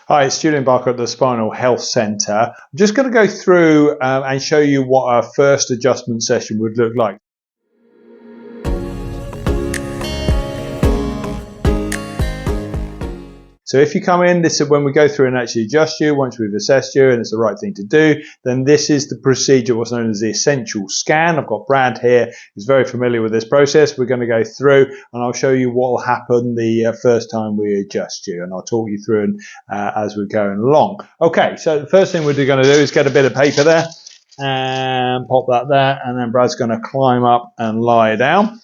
Hi, it's Julien at the Spinal Health Centre. I'm just going to go through and show you what our first adjustment session would look like. So if you come in, this is when we go through and actually adjust you, once we've assessed you and it's the right thing to do, then this is the procedure, what's known as the essential scan. I've got Brad here, who's very familiar with this process. We're going to go through and I'll show you what will happen the first time we adjust you, and I'll talk you through and, as we're going along. Okay, so the first thing we're going to do is get a bit of paper there and pop that there, and then Brad's going to climb up and lie down.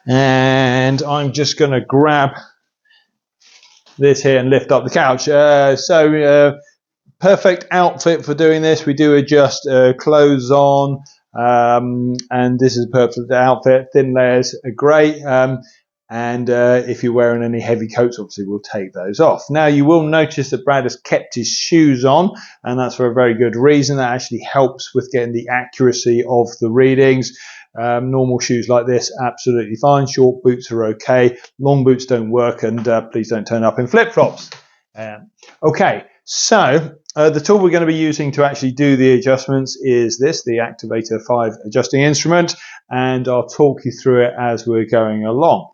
And I'm just going to grab this here and lift up the couch. Perfect outfit for doing this. We do adjust clothes on, and this is a perfect outfit. Thin layers are great, and if you're wearing any heavy coats, obviously we'll take those off. Now you will notice that Brad has kept his shoes on, and that's for a very good reason. That actually helps with getting the accuracy of the readings. Normal shoes like this, absolutely fine. Short boots are okay. Long boots don't work, and please don't turn up in flip-flops. Okay, so the tool we're going to be using to actually do the adjustments is this, the Activator 5 adjusting instrument, and I'll talk you through it as we're going along.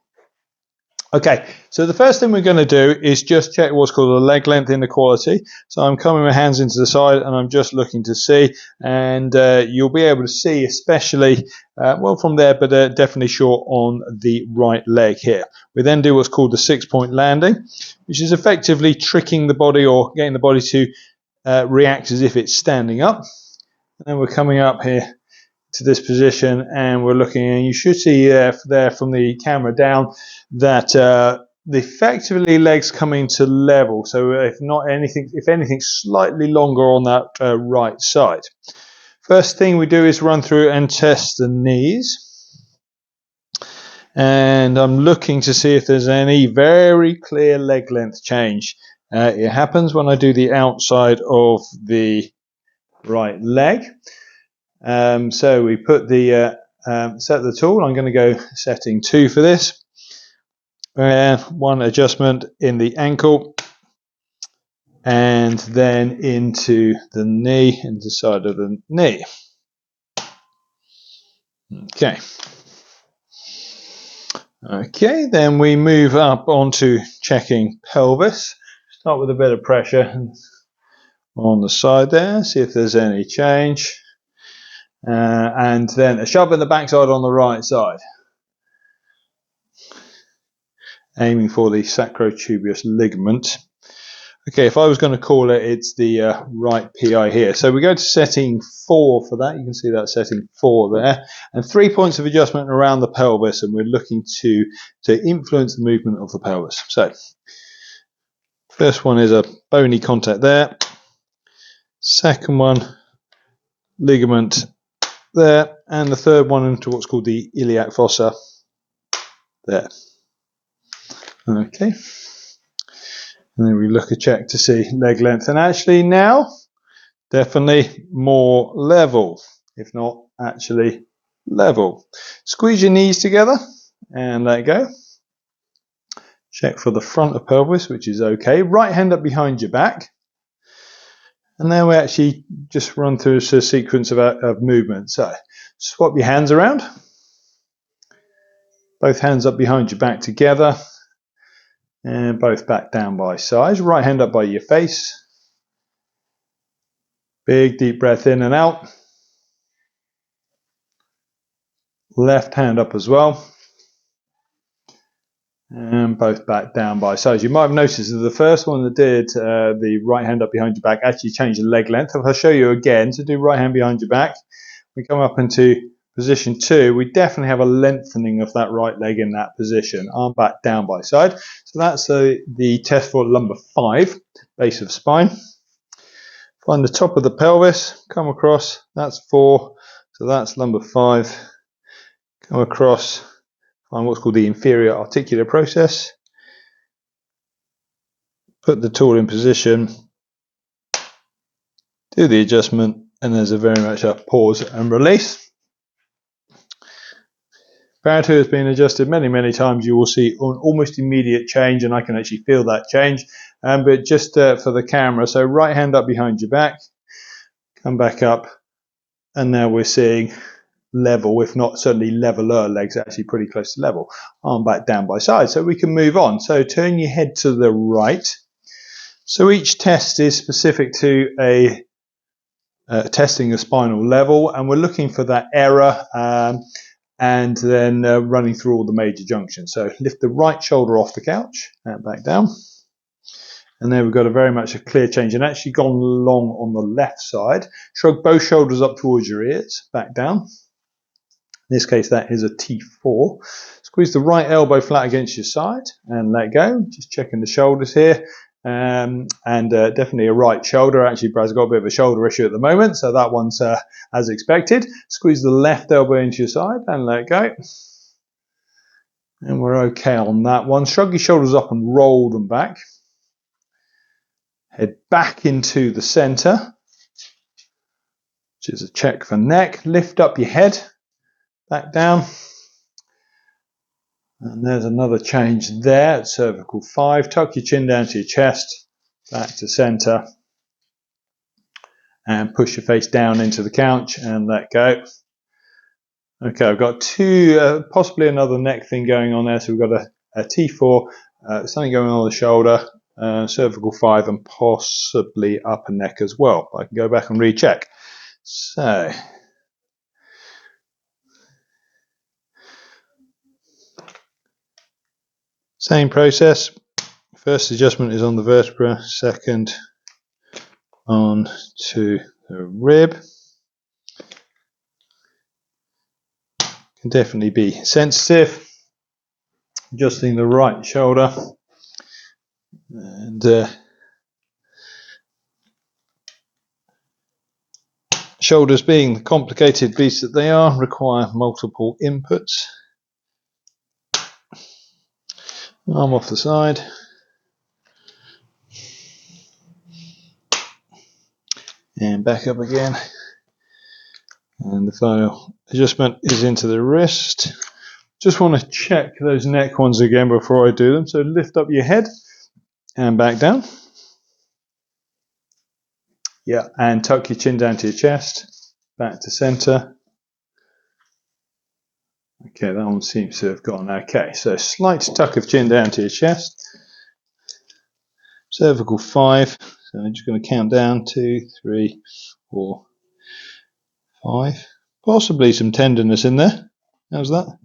Okay, so the first thing we're going to do is just check what's called the leg length inequality. So I'm coming my hands into the side and I'm just looking to see, and you'll be able to see especially, well from there, but definitely short on the right leg here. We then do what's called the 6-point landing, which is effectively tricking the body or getting the body to react as if it's standing up. And then we're coming up here to this position and we're looking, and you should see there from the camera down that effectively legs coming to level. So if anything slightly longer on that right side. First thing we do is run through and test the knees, and I'm looking to see if there's any very clear leg length change. It happens when I do the outside of the right leg. So we put the set the tool. I'm going to go setting 2 for this. One adjustment in the ankle, and then into the knee, into the side of the knee. Okay, then we move up onto checking pelvis. Start with a bit of pressure on the side there, see if there's any change. And then a shove in the backside on the right side, aiming for the sacrotuberous ligament. Okay, if I was going to call it, it's the right PI here. So we go to setting 4 for that. You can see that setting 4 there. And 3 points of adjustment around the pelvis, and we're looking to influence the movement of the pelvis. So first one is a bony contact there. Second one, ligament there. And the third one into what's called the iliac fossa there. Okay. And then we look a check to see leg length, and actually now definitely more level, if not actually level. Squeeze your knees together and let go. Check for the front of pelvis, which is okay. Right hand up behind your back. And then we actually just run through a sequence of movement. So swap your hands around. Both hands up behind your back together. And both back down by sides. Right hand up by your face. Big deep breath in and out. Left hand up as well. And both back down by sides. You might have noticed that the first one that did the right hand up behind your back actually changed the leg length. If I show you again, to do right hand behind your back, we come up into position 2, we definitely have a lengthening of that right leg in that position. Arm back down by side. So that's the test for lumbar 5, base of spine. Find the top of the pelvis, come across, that's 4, so that's lumbar 5. Come across, find what's called the inferior articular process. Put the tool in position, do the adjustment, and there's a very much a pause and release. Brad, who has been adjusted many, many times, you will see an almost immediate change, and I can actually feel that change. but just for the camera. So right hand up behind your back, come back up, and now we're seeing level, if not certainly leveler legs, actually pretty close to level. Arm back down by side, so we can move on. So turn your head to the right. So each test is specific to a testing the spinal level, and we're looking for that error and then running through all the major junctions. So lift the right shoulder off the couch and back down. And there we've got a very much a clear change, and actually gone long on the left side. Shrug both shoulders up towards your ears, back down. In this case, that is a T4. Squeeze the right elbow flat against your side and let go. Just checking the shoulders here. Definitely a right shoulder. Actually, Brad's got a bit of a shoulder issue at the moment, so that one's as expected. Squeeze the left elbow into your side and let go. And we're okay on that one. Shrug your shoulders up and roll them back. Head back into the center, which is a check for neck. Lift up your head. Back down, and there's another change there at cervical 5. Tuck your chin down to your chest, back to center, and push your face down into the couch and let go. Okay, I've got two, possibly another neck thing going on there. So we've got a T4, something going on the shoulder, cervical 5, and possibly upper neck as well. I can go back and recheck. So same process. First adjustment is on the vertebra, second on to the rib. Can definitely be sensitive. Adjusting the right shoulder, and shoulders, being the complicated beasts that they are, require multiple inputs. Arm off the side. And back up again. And the final adjustment is into the wrist. Just want to check those neck ones again before I do them. So lift up your head and back down. Yeah, and tuck your chin down to your chest. Back to center. Okay, that one seems to have gone okay. So slight tuck of chin down to your chest. Cervical 5. So I'm just going to count down 2, 3, 4, 5. Possibly some tenderness in there. How's that?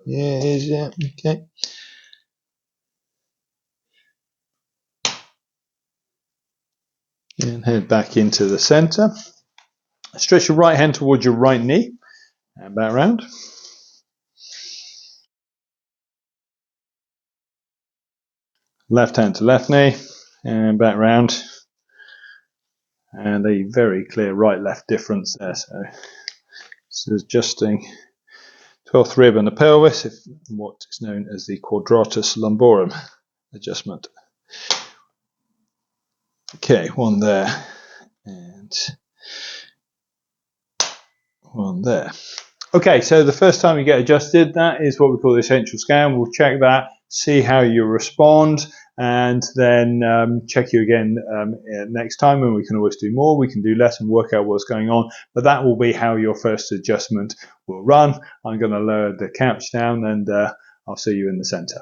Yeah, it is. Yeah. Okay. And head back into the center. Stretch your right hand towards your right knee and back round. Left hand to left knee and back round. And a very clear right-left difference there. So this is adjusting 12th rib and the pelvis, what is known as the quadratus lumborum adjustment. Okay, one there and one there. Okay, so the first time you get adjusted, that is what we call the essential scan. We'll check that, see how you respond, and then check you again next time, and we can always do more. We can do less and work out what's going on, but that will be how your first adjustment will run. I'm going to lower the couch down, and I'll see you in the center.